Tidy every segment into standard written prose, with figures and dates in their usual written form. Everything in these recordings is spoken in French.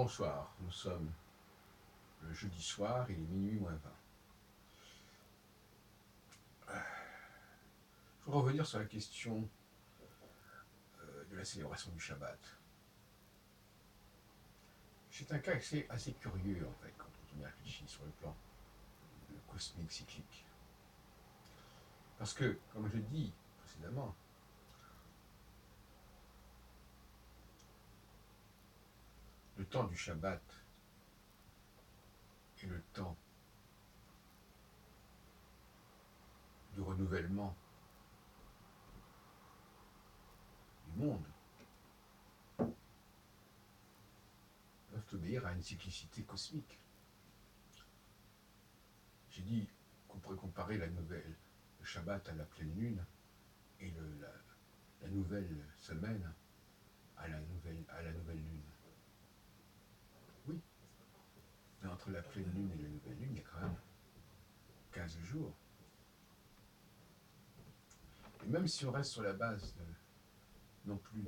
Bonsoir, nous sommes le jeudi soir, il est minuit moins 20. Je voudrais revenir sur la question de la célébration du Shabbat. C'est un cas assez curieux en fait, quand on y réfléchit sur le plan cosmique, cyclique. Parce que, comme je l'ai dit précédemment, le temps du Shabbat est le temps du renouvellement du monde, doivent obéir à une cyclicité cosmique. J'ai dit qu'on pourrait comparer le Shabbat à la pleine lune et la nouvelle semaine à la nouvelle lune. Oui, mais entre la pleine lune et la nouvelle lune, il y a quand même 15 jours. Et même si on reste sur la base non plus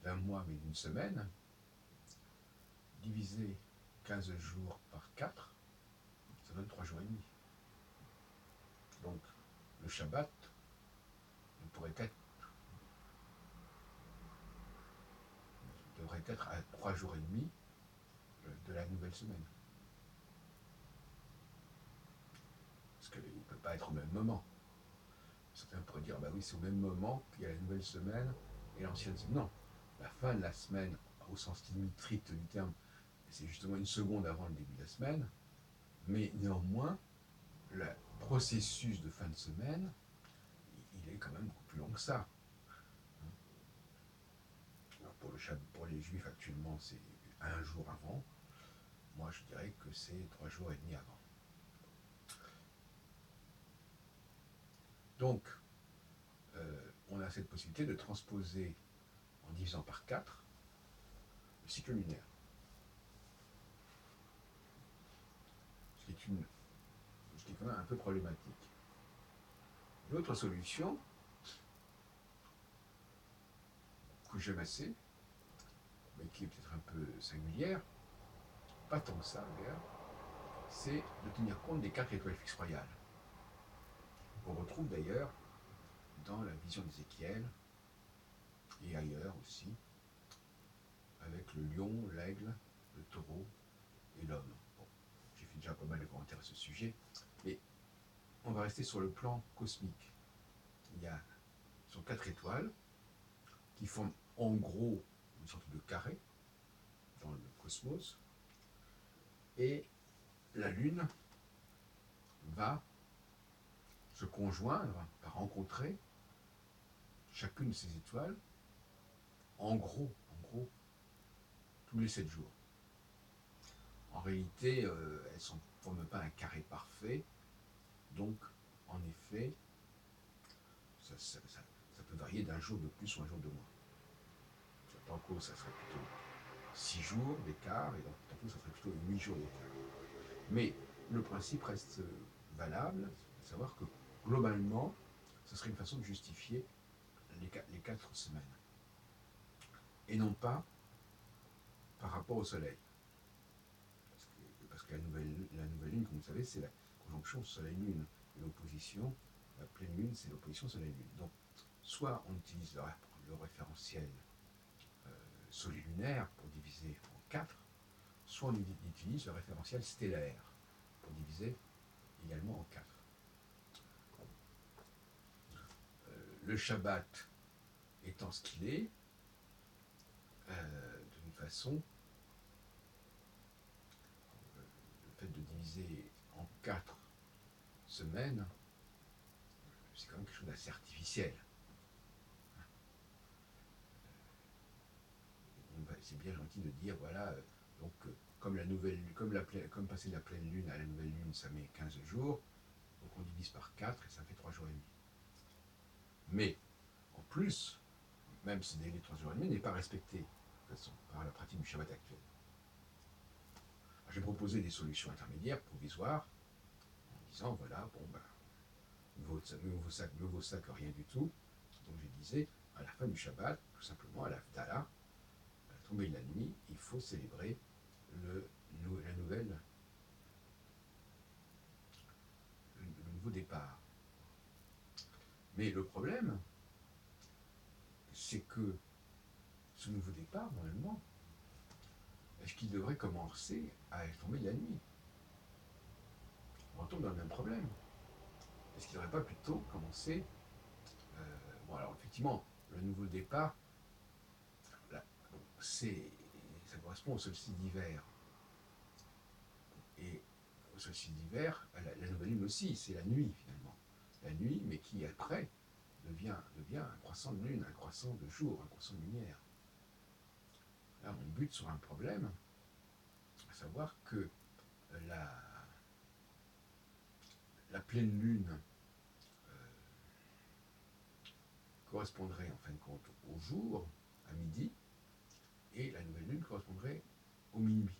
d'un mois, mais d'une semaine, diviser 15 jours par 4, ça donne 3 jours et demi. Donc, le Shabbat devrait être à 3 jours et demi de la nouvelle semaine. Parce qu'il ne peut pas être au même moment. Certains pourraient dire, bah oui, c'est au même moment qu'il y a la nouvelle semaine et l'ancienne semaine. Non, la fin de la semaine, au sens limitrite du terme, c'est justement une seconde avant le début de la semaine, mais néanmoins, le processus de fin de semaine, il est quand même beaucoup plus long que ça. Alors pour les juifs actuellement, c'est un jour avant. Moi, je dirais que c'est 3 jours et demi avant. Donc, on a cette possibilité de transposer, en divisant par 4, le cycle lunaire. Ce qui est quand même un peu problématique. L'autre solution, que j'aime assez, mais qui est peut-être un peu singulière, pas tant que ça d'ailleurs, c'est de tenir compte des 4 étoiles fixes royales. On retrouve d'ailleurs dans la vision d'Ézéchiel et ailleurs aussi, avec le lion, l'aigle, le taureau et l'homme. Bon, j'ai fait déjà pas mal de commentaires à ce sujet, mais on va rester sur le plan cosmique. Ce sont 4 étoiles qui forment en gros une sorte de carré dans le cosmos, et la Lune va se conjoindre, va rencontrer chacune de ces étoiles, en gros, tous les 7 jours. En réalité, elles ne forment pas un carré parfait, donc en effet, ça peut varier d'un jour de plus ou un jour de moins. Tantôt, ça serait plutôt 6 jours d'écart, et tantôt, ça serait plutôt 8 jours d'écart. Mais le principe reste valable, à savoir que globalement, ce serait une façon de justifier les 4 semaines. Et non pas par rapport au Soleil. Parce que la nouvelle lune, comme vous savez, c'est la conjonction Soleil-Lune. Et l'opposition, la pleine lune, c'est l'opposition Soleil-Lune. Donc, soit on utilise le référentiel solilunaire pour diviser en 4, soit on utilise le référentiel stellaire pour diviser également en 4. Le Shabbat étant ce qu'il est, de toute façon, le fait de diviser en 4 semaines, c'est quand même quelque chose d'assez artificiel. C'est bien gentil de dire, voilà, donc comme passer de la pleine lune à la nouvelle lune, ça met 15 jours, donc on divise par 4 et ça fait 3 jours et demi. Mais, en plus, même ce délai de 3 jours et demi n'est pas respecté, de toute façon, par la pratique du Shabbat actuel. J'ai proposé des solutions intermédiaires, provisoires, en disant, voilà, bon, ben, mieux vaut ça que rien du tout. Donc je disais, à la fin du Shabbat, tout simplement, à la Havdalah, tombée de la nuit, il faut célébrer la nouvelle, le nouveau départ. Mais le problème, c'est que ce nouveau départ, normalement, est-ce qu'il devrait commencer à la tombée de la nuit? On retombe dans le même problème. Est-ce qu'il ne devrait pas plutôt commencer bon, alors effectivement, le nouveau départ, là, bon, ça correspond au solstice d'hiver. Et au solstice d'hiver, la nouvelle lune aussi, c'est la nuit finalement. La nuit, mais qui après devient un croissant de lune, un croissant de jour, un croissant de lumière. Là, on bute sur un problème, à savoir que la, la pleine lune correspondrait en fin de compte au jour, à midi, et la nouvelle lune correspondrait au minuit.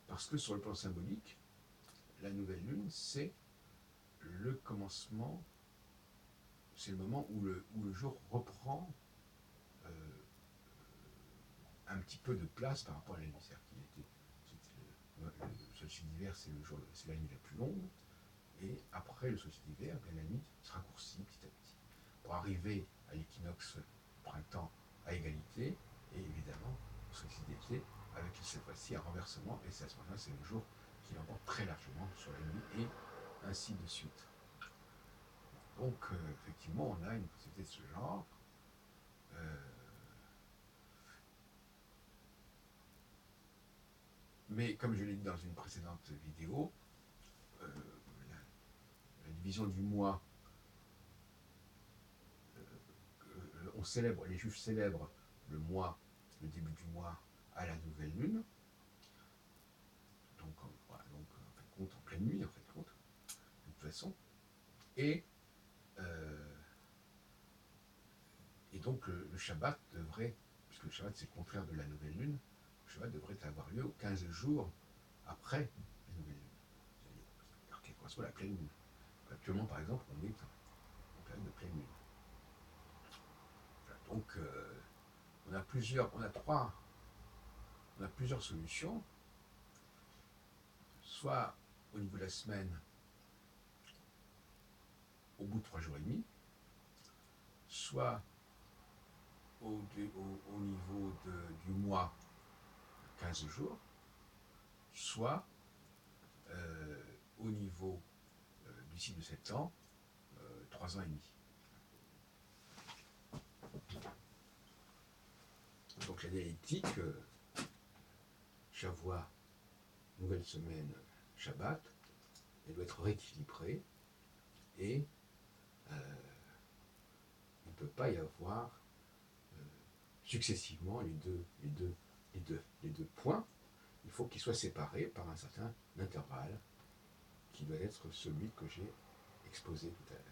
Parce que sur le plan symbolique, la nouvelle lune, c'est le commencement, c'est le moment où le jour reprend un petit peu de place par rapport à la nuit. Le solstice d'hiver, c'est la nuit la plus longue, et après le solstice d'hiver, la nuit se raccourcit petit à petit, pour arriver à l'équinoxe printemps à égalité, et évidemment au solstice d'été, avec cette fois-ci un renversement, et c'est à ce moment-là, c'est le jour qui l'emporte très largement sur la nuit, et ainsi de suite. Donc, effectivement, on a une possibilité de ce genre. Mais comme je l'ai dit dans une précédente vidéo, la division du mois, les Juifs célèbrent le début du mois à la nouvelle lune, donc, voilà, donc en fin de compte en pleine nuit, en fin de compte, de toute façon, et donc le Shabbat devrait, puisque le Shabbat c'est le contraire de la nouvelle lune, le Shabbat devrait avoir lieu 15 jours après la nouvelle lune, c'est-à-dire qu'elle correspond à la pleine lune. Actuellement, par exemple, on est en période de pleine lune. Voilà, donc, on a plusieurs solutions, soit au niveau de la semaine, au bout de 3 jours et demi, soit au niveau du mois, 15 jours, soit au niveau du cycle de 7 ans, 3 ans et demi. Donc la dialectique, Shavua, nouvelle semaine, Shabbat, elle doit être rééquilibrée, et il ne peut pas y avoir successivement les deux points. Il faut qu'ils soient séparés par un certain intervalle qui doit être celui que j'ai exposé tout à l'heure.